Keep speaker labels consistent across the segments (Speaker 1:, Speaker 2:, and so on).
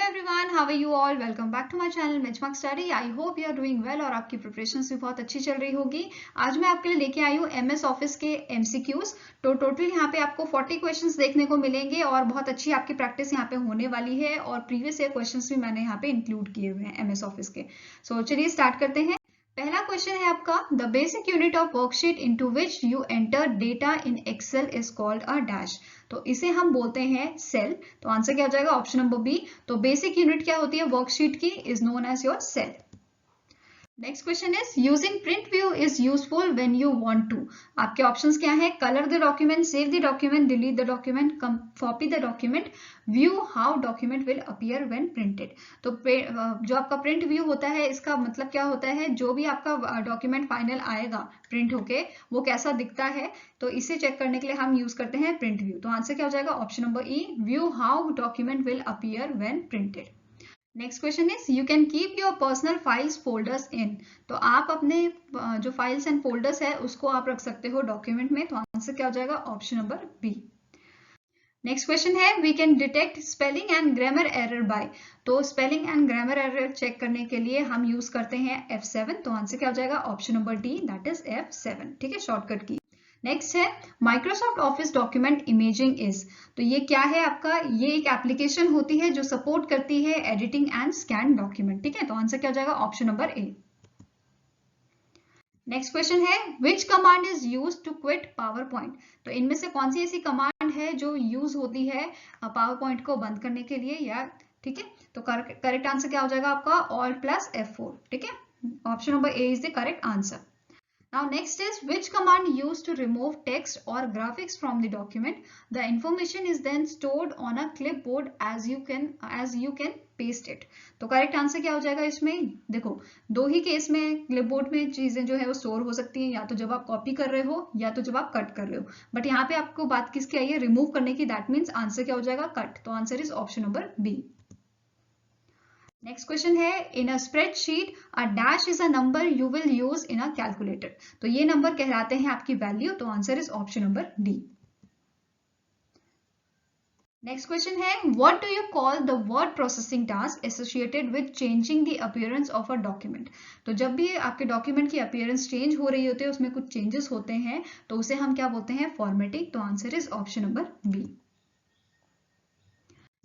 Speaker 1: Everyone, how are you all? Welcome back to my channel benchmark study. I hope you are doing well और आपकी preparations भी बहुत अच्छी चल रही होगी। आज मैं आपके लिए लेके आई हूँ एमएस ऑफिस के एमसीक्यूज। तो टोटल यहाँ पे आपको 40 क्वेश्चंस देखने को मिलेंगे और बहुत अच्छी आपकी प्रैक्टिस यहाँ पे होने वाली है और प्रीवियस ईयर क्वेश्चंस भी मैंने यहाँ पे इंक्लूड किए हुए हैं एमएस ऑफिस के। सो चलिए स्टार्ट करते हैं। पहला क्वेश्चन है आपका, the basic unit of worksheet into which you enter data in Excel is called a dash. तो इसे हम बोलते हैं सेल। तो आंसर क्या हो जाएगा? Option number B. तो बेसिक यूनिट क्या होती है वर्कशीट की? Is known as your cell. Next question is, using print view is useful when you want to. आपके ऑप्शंस क्या है? Colour the document, save the document, delete the document, copy the document, view how document will appear when printed. तो जो आपका print view होता है इसका मतलब क्या होता है? जो भी आपका डॉक्यूमेंट फाइनल आएगा प्रिंट होके वो कैसा दिखता है, तो इसे चेक करने के लिए हम यूज करते हैं प्रिंट व्यू। तो आंसर क्या हो जाएगा? Option number E, view how document will appear when printed. Next question is, you can keep your personal files folders in. तो आप अपने जो फाइल्स एंड फोल्डर्स है उसको आप रख सकते हो डॉक्यूमेंट में। तो आंसर क्या हो जाएगा? Option number B. Next question है, we can detect spelling and grammar error by. तो spelling and grammar error check करने के लिए हम यूज करते हैं F7। तो आंसर क्या हो जाएगा? Option number D, that is F7। ठीक है, शॉर्टकट की। नेक्स्ट है, Microsoft office document imaging is. तो ये क्या है आपका? ये एक एप्लीकेशन होती है जो सपोर्ट करती है एडिटिंग एंड स्कैन डॉक्यूमेंट। ठीक है, तो आंसर क्या हो जाएगा? Option number A. Next question है, which command is use to quit PowerPoint. तो इनमें से कौन सी ऐसी कमांड है जो यूज होती है पावर पॉइंट को बंद करने के लिए? या ठीक है, तो करेक्ट आंसर क्या हो जाएगा आपका? Alt + F4। ठीक है, option number A is the correct answer. Now next is, which command used to remove text or graphics from the document? The information is then stored on a clipboard as you can paste it. तो correct answer क्या हो जाएगा इसमें? देखो, दो ही case में clipboard में चीजें जो है वो स्टोर हो सकती हैं, या तो जब आप कॉपी कर रहे हो या तो जब आप कट कर रहे हो। बट यहाँ पे आपको बात किसकी आई है? रिमूव करने की। दैट मीन्स आंसर क्या हो जाएगा? कट। तो answer is option number B. Next question है, in a spreadsheet a dash is a number you will use in a calculator. तो ये नंबर कहलाते हैं आपकी वैल्यू। तो answer is option number D. Next question है, what do you call the word processing task associated with changing the appearance of a document. तो जब भी आपके डॉक्यूमेंट की अपीयरेंस चेंज हो रही होती है, उसमें कुछ चेंजेस होते हैं, तो उसे हम क्या बोलते हैं? फॉर्मेटिंग। तो answer is option number B.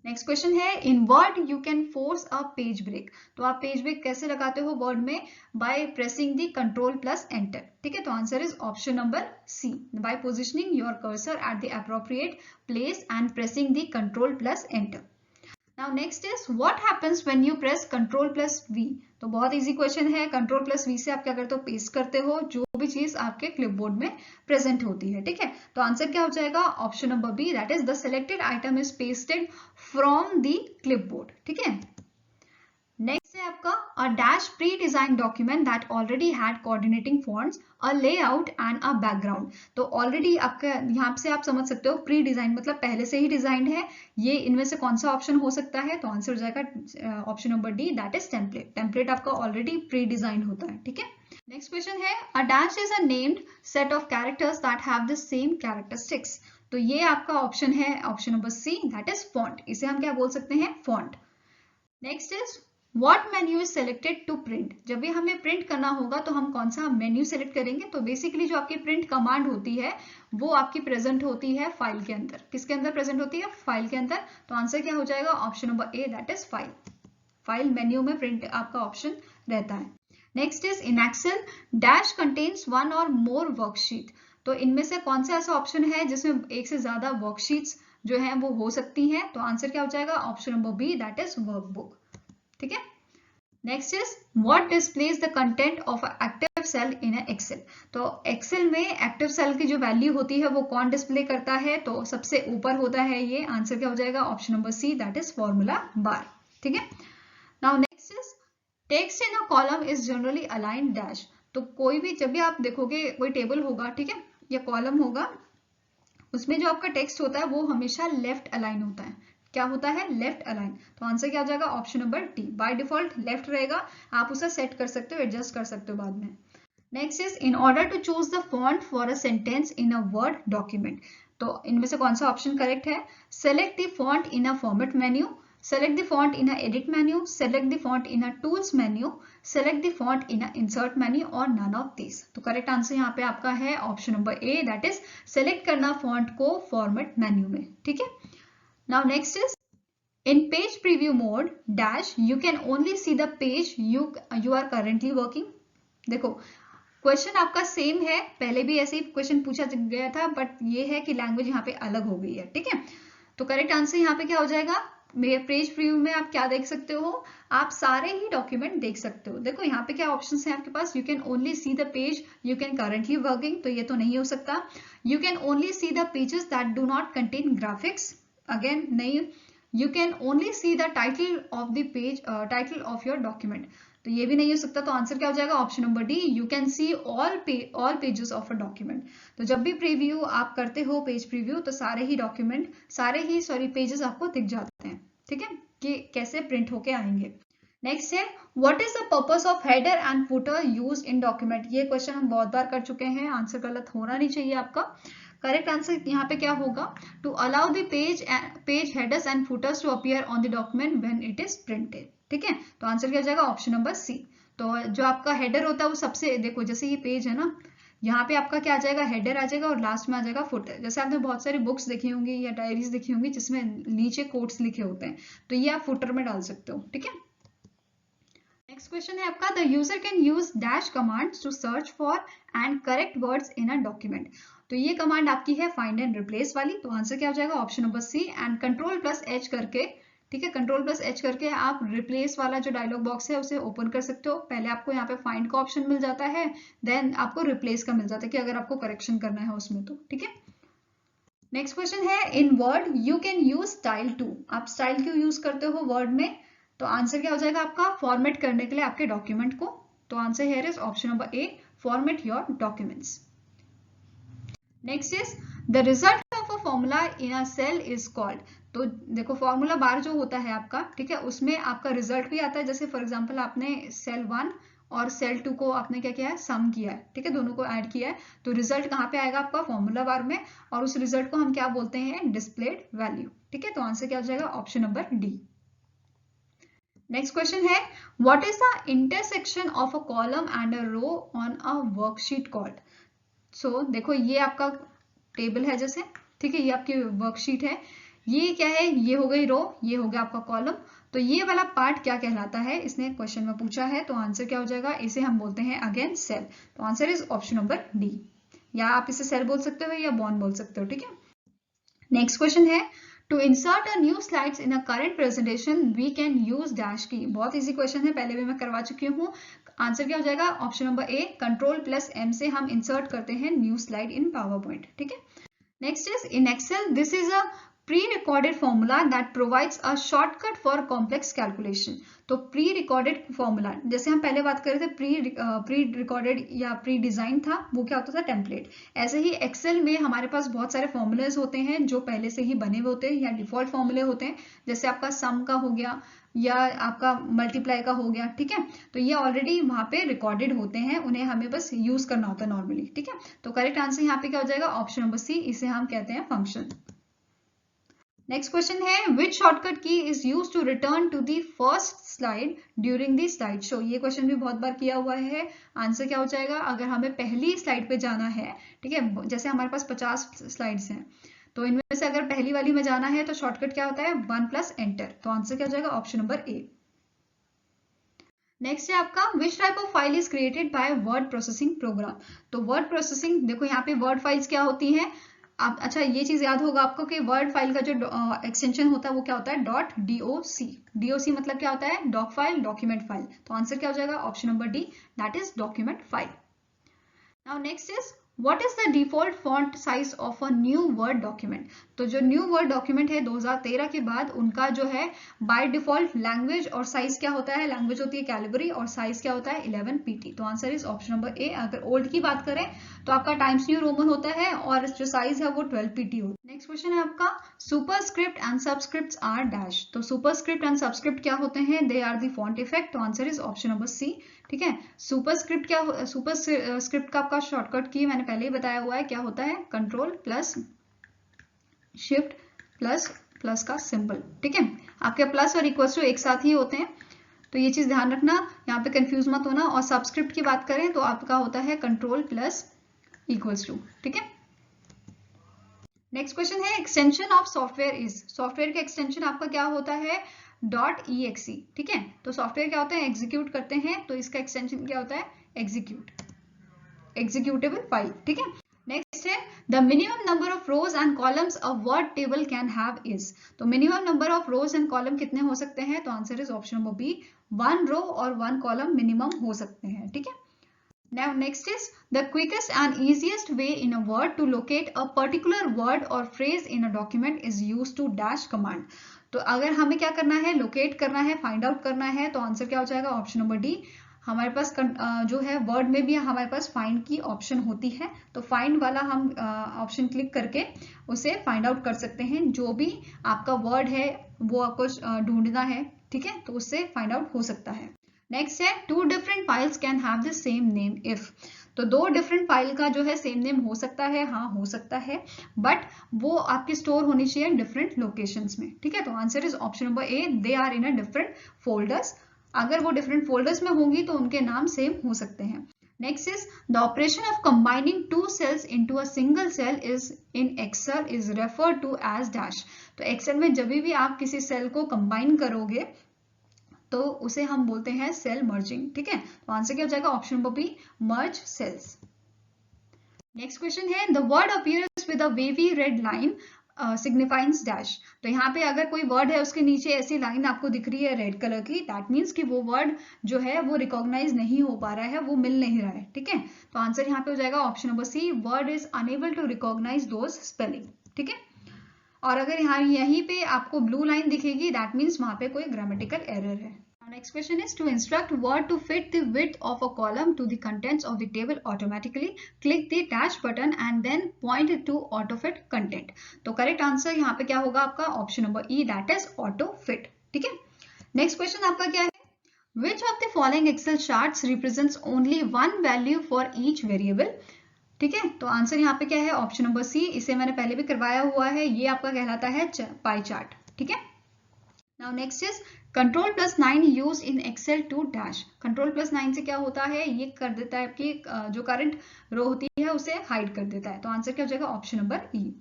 Speaker 1: Next question है, in word you can force a page break. तो आप पेज ब्रेक कैसे लगाते हो वर्ड में? By pressing the control plus enter. ठीक है, तो answer is option number C, by positioning your cursor at the appropriate place and pressing the control plus enter. Now next is, what happens when you press control plus V. तो बहुत easy question है। Control plus we से आप क्या करते हो? Paste करते हो जो भी चीज आपके क्लिपबोर्ड में प्रेजेंट होती है। ठीक है, तो आंसर क्या हो जाएगा? Option number B, that is the selected item is pasted from the clipboard. ठीक है, नेक्स्ट है आपका, a dash pre design document that already had coordinating fonts, a layout and a background. तो ऑलरेडी आपका यहाँ से आप समझ सकते हो प्री डिजाइन मतलब पहले से ही डिजाइंड है। ये इनमें से कौन सा ऑप्शन हो सकता है? तो आंसर हो जाएगा option number D, that is template. Template आपका ऑलरेडी प्री डिजाइन होता है। ठीक है, नेक्स्ट क्वेश्चन है, a dash is a named set of characters that have the same characteristics. तो ये आपका ऑप्शन है option number C, that is font. इसे हम क्या बोल सकते हैं? Font. Next is, what menu is selected to print. जब भी हमें प्रिंट करना होगा तो हम कौन सा मेन्यू सेलेक्ट करेंगे? तो बेसिकली जो आपकी प्रिंट कमांड होती है वो आपकी प्रेजेंट होती है फाइल के अंदर। किसके अंदर प्रेजेंट होती है? फाइल के अंदर। तो आंसर क्या हो जाएगा? Option number A, that is file. File menu में प्रिंट आपका ऑप्शन रहता है। Next is, in Excel dash contains one और मोर वर्कशीट। तो इनमें से कौन सा ऐसा ऑप्शन है जिसमें एक से ज्यादा वर्कशीट्स जो है वो हो सकती हैं? तो आंसर क्या हो जाएगा? Option number B, that is workbook. ठीक है, next is, what displays the content of active cell in Excel. तो एक्सेल में एक्टिव सेल की जो वैल्यू होती है वो कौन डिस्प्ले करता है? तो सबसे ऊपर होता है ये। आंसर क्या हो जाएगा? Option number C, that is formula bar. ठीक है, now next is, text in a column is generally align dash. तो कोई भी जब भी आप देखोगे कोई टेबल होगा, ठीक है, या कॉलम होगा, उसमें जो आपका टेक्स्ट होता है वो हमेशा लेफ्ट अलाइन होता है। क्या होता है? Left align. तो आंसर क्या हो जाएगा? Option number D, by default left रहेगा। आप उसे सेट कर सकते हो, एडजस्ट कर सकते हो बाद में। Next is, in order to choose the font for a sentence in a word document. तो इनमें से कौन सा ऑप्शन करेक्ट है? Select the font in a format menu, select the font in a edit menu, select the font in a tools menu, select the font in a insert menu or none of these। तो correct answer यहाँ पे आपका है option number A, that is select करना font को format menu में। ठीक है, now next is in page preview mode dash you can only see the page you are currently working। देखो क्वेश्चन आपका सेम है, पहले भी ऐसे ही क्वेश्चन पूछा गया था, बट ये है कि लैंग्वेज यहाँ पे अलग हो गई है। ठीक है, तो करेक्ट आंसर यहाँ पे क्या हो जाएगा, पेज प्रीव्यू में आप क्या देख सकते हो, आप सारे ही डॉक्यूमेंट देख सकते हो। देखो यहाँ पे क्या ऑप्शंस हैं आपके पास, you can only see the page you can currently working, तो ये तो नहीं हो सकता। You can only see the pages that do not contain graphics, again नहीं। You can only see the title of the page, title of your document, तो ये भी नहीं हो सकता। तो आंसर क्या हो जाएगा, option number D, you can see all pages of a document. तो जब भी प्रीव्यू आप करते हो, पेज प्रीव्यू, तो सारे ही डॉक्यूमेंट, पेजेस आपको दिख जाते हैं। ठीक है, कि कैसे प्रिंट होके आएंगे। नेक्स्ट है what is the purpose of header and footer used in document. ये क्वेश्चन हम बहुत बार कर चुके हैं, आंसर गलत होना नहीं चाहिए आपका। करेक्ट आंसर यहाँ पे क्या होगा, to allow the page headers and footers to appear on the document when it is printed. ठीक है, तो आंसर क्या हो जाएगा, ऑप्शन नंबर सी। तो जो आपका हेडर होता है वो सबसे, देखो जैसे ये पेज है ना, यहाँ पे आपका क्या आ जाएगा, हेडर आ जाएगा और लास्ट में आ जाएगा फुटर। जैसे आपने बहुत सारी बुक्स देखी होंगी या डायरीज देखी होंगी जिसमें नीचे कोट्स लिखे होते हैं, तो ये आप फुटर में डाल सकते हो। ठीक है, नेक्स्ट क्वेश्चन है आपका, the user can use dash commands to search for and correct words in a document. तो ये कमांड आपकी है फाइंड एंड रिप्लेस वाली, तो आंसर क्या हो जाएगा, option number C. And control plus H करके, ठीक है, कंट्रोल प्लस एच करके आप रिप्लेस वाला जो डायलॉग बॉक्स है उसे ओपन कर सकते हो। पहले आपको यहाँ पे फाइंड का ऑप्शन मिल जाता है, देन आपको रिप्लेस का मिल जाता है कि अगर आपको करेक्शन करना है उसमें तो। ठीक है, नेक्स्ट क्वेश्चन है in word you can use style to. आप स्टाइल क्यों यूज करते हो वर्ड में, तो आंसर क्या हो जाएगा आपका, फॉर्मेट करने के लिए आपके डॉक्यूमेंट को। तो answer here is option number A, format your documents. Next is the result of a formula in a cell is called. तो देखो फॉर्मूला बार जो होता है आपका, ठीक है, उसमें आपका रिजल्ट भी आता है। जैसे फॉर एग्जांपल आपने सेल 1 और सेल 2 को आपने क्या किया है, सम किया है, ठीक है, दोनों को ऐड किया है, तो रिजल्ट कहाँ पे आएगा आपका, फॉर्मूला बार में, और उस रिजल्ट को हम क्या बोलते हैं, डिस्प्लेड वैल्यू। ठीक है, तो आंसर क्या हो जाएगा, option number D. Next question है what is the intersection of a column and a row on a worksheet called. So देखो ये आपका टेबल है जैसे, ठीक है, ये आपकी वर्कशीट है, ये क्या है, ये हो गई रो, ये हो गया आपका कॉलम। तो ये वाला पार्ट क्या कहलाता है, इसने क्वेश्चन में पूछा है, तो आंसर क्या हो जाएगा, इसे हम बोलते हैं अगेन सेल। तो answer is option number D, या आप इसे सेल बोल सकते हो या बॉन्ड बोल सकते हो। ठीक है, नेक्स्ट क्वेश्चन है to insert a new slides in a current presentation we can use dash key. बहुत इजी क्वेश्चन है, पहले भी मैं करवा चुकी हूँ। आंसर क्या हो जाएगा, option number A, control plus M से हम इंसर्ट करते हैं new slide in PowerPoint. ठीक है, next is in Excel this is a pre-recorded formula that provides a shortcut for complex calculation। तो pre-recorded formula, जैसे हम पहले बात कर रहे थे pre-recorded या pre-design था, वो क्या होता था, टेम्पलेट। ऐसे ही एक्सेल में हमारे पास बहुत सारे फॉर्मूलाज होते हैं जो पहले से ही बने हुए होते हैं या डिफॉल्ट फॉर्मूले होते हैं। जैसे आपका सम का हो गया या आपका मल्टीप्लाई का हो गया, ठीक है, तो ये ऑलरेडी वहां पे रिकॉर्डेड होते हैं, उन्हें हमें बस यूज करना होता है नॉर्मली। ठीक है, तो करेक्ट आंसर यहाँ पे क्या हो जाएगा, ऑप्शन नंबर सी, इसे हम कहते हैं फंक्शन। नेक्स्ट क्वेश्चन है which shortcut key is use to return to the first slide during the slide show. ये क्वेश्चन भी बहुत बार किया हुआ है। आंसर क्या हो जाएगा, अगर हमें पहली स्लाइड पे जाना है, ठीक है, जैसे हमारे पास 50 स्लाइड्स हैं, तो इनमें से अगर पहली वाली में जाना है तो शॉर्टकट क्या होता है, 1 प्लस एंटर। तो आंसर क्या हो जाएगा, ऑप्शन नंबर ए। नेक्स्ट है आपका which type of file is created by word processing program. तो वर्ड प्रोसेसिंग, देखो यहाँ पे वर्ड फाइल्स क्या होती हैं, आप, अच्छा ये चीज याद होगा आपको कि वर्ड फाइल का जो एक्सटेंशन होता है वो क्या होता है, .doc। doc मतलब क्या होता है, डॉक फाइल, डॉक्यूमेंट फाइल। तो आंसर क्या हो जाएगा, option number D, that is document file. Now next is what is the default font size of a new word document. तो जो न्यू वर्ड डॉक्यूमेंट है 2013 के बाद, उनका जो है बाय डिफॉल्ट लैंग्वेज और साइज क्या होता है, लैंग्वेज होती है कैलिबरी और साइज क्या होता है 11 pt। तो आंसर इज ऑप्शन नंबर ए। अगर ओल्ड की बात करें तो आपका टाइम्स न्यू रोमन होता है और जो साइज है वो 12 pt होता है। नेक्स्ट क्वेश्चन है आपका superscript and subscript are dash. तो सुपरस्क्रिप्ट एंड सब्सक्रिप्ट क्या होते हैं, they are the font effect. तो answer is option number C. ठीक है, सुपरस्क्रिप्ट क्या, सुपरस्क्रिप्ट का आपका शॉर्टकट की मैंने पहले ही बताया हुआ है, क्या होता है, control plus shift plus plus का सिंबल, ठीक है। आपके प्लस और इक्वल्स टू एक साथ ही होते हैं, तो ये चीज ध्यान रखना, यहाँ पे कंफ्यूज मत होना। और सबस्क्रिप्ट की बात करें तो आपका होता है कंट्रोल प्लस इक्वल्स टू, ठीक है। नेक्स्ट क्वेश्चन है extension of software is, software का एक्सटेंशन आपका क्या होता है, .exe, ठीक है। तो सॉफ्टवेयर क्या होता है, एग्जीक्यूट करते हैं, तो इसका एक्सटेंशन क्या होता है, एग्जीक्यूट, एग्जीक्यूटेबल फाइल, ठीक है। नेक्स्ट है the minimum number of rows and columns a word table can have is, तो minimum number of rows and column कितने हो सकते हैं, तो answer is option number B, 1 row और 1 कॉलम मिनिमम हो सकते हैं, ठीक है। Now next is the quickest and easiest way in a word to locate a particular word or phrase in a document is used to dash command. तो अगर हमें क्या करना है, लोकेट करना है, फाइंड आउट करना है, तो आंसर क्या हो जाएगा, ऑप्शन नंबर डी। हमारे पास जो है वर्ड में भी हमारे पास फाइंड की ऑप्शन होती है, तो फाइंड वाला हम ऑप्शन क्लिक करके उसे फाइंड आउट कर सकते हैं। जो भी आपका वर्ड है वो आपको ढूंढना है, ठीक है, तो उससे फाइंड आउट हो सकता है। नेक्स्ट है two different files can have the same name if, तो दो डिफरेंट फाइल का जो है सेम नेम हो सकता है, हाँ हो सकता है, बट वो आपकी स्टोर होनी चाहिए डिफरेंट लोकेशंस में, ठीक है। तो answer is option number A, they are in a different folders, अगर वो डिफरेंट फोल्डर्स में होंगी तो उनके नाम सेम हो सकते हैं। Next is the operation of combining two cells into a single cell is in Excel is referred to as dash, तो एक्सेल में जब भी आप किसी सेल को कंबाइन करोगे तो उसे हम बोलते हैं सेल मर्जिंग, ठीक है। तो आंसर क्या हो जाएगा, option number B, merge cells. Next question है the word appears with a wavy red line signifies dash, तो यहाँ पे अगर कोई वर्ड है उसके नीचे ऐसी लाइन आपको दिख रही है रेड कलर की, दैट मीन्स कि वो वर्ड जो है वो रिकॉग्नाइज नहीं हो पा रहा है, वो मिल नहीं रहा है, ठीक है। तो आंसर यहाँ पे हो जाएगा option number C, word is unable to recognise those spelling, ठीक है। और अगर यहाँ यहीं पे आपको ब्लू लाइन दिखेगी, दैट मीन्स वहां पे कोई ग्रामेटिकल एरर है। Next question is to instruct word to fit the width of a column to the contents of the table automatically. Click the dash button and then point it to auto fit content. तो correct answer यहाँ पे क्या होगा आपका, option number E, that is auto fit, ठीक है। Next question आपका क्या है, Which of the following Excel charts represents only one value for each variable? ठीक है, तो आंसर यहाँ पे क्या है, ऑप्शन नंबर सी, इसे मैंने पहले भी करवाया हुआ है, ये आपका कहलाता है पाई चार्ट, ठीक है। Now next is control plus 9 use in Excel to dash, control plus 9 से क्या होता है, ये कर देता है आपकी जो करंट रो होती है उसे हाइड कर देता है, तो आंसर क्या हो जाएगा, option number E.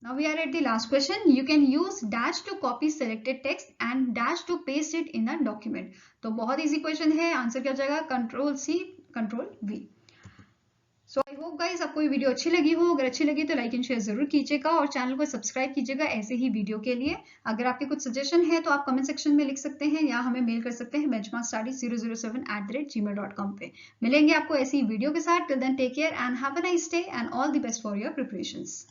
Speaker 1: Now we are at the last question. You can use dash to copy selected text and dash to paste it in a document. तो बहुत इजी क्वेश्चन है, आंसर क्या हो जाएगा, control C, control V. So I hope guys आपको ये video अच्छी लगी हो, अगर अच्छी लगी तो लाइक एंड शेयर जरूर कीजिएगा और चैनल को सब्सक्राइब कीजिएगा ऐसे ही वीडियो के लिए। अगर आपके कुछ सजेशन है तो आप कमेंट सेक्शन में लिख सकते हैं या हमें मेल कर सकते हैं benchmarkstudy007@gmail.com पे। मिलेंगे आपको ऐसी वीडियो के साथ, till then take care and have a nice day and all the best for your preparations.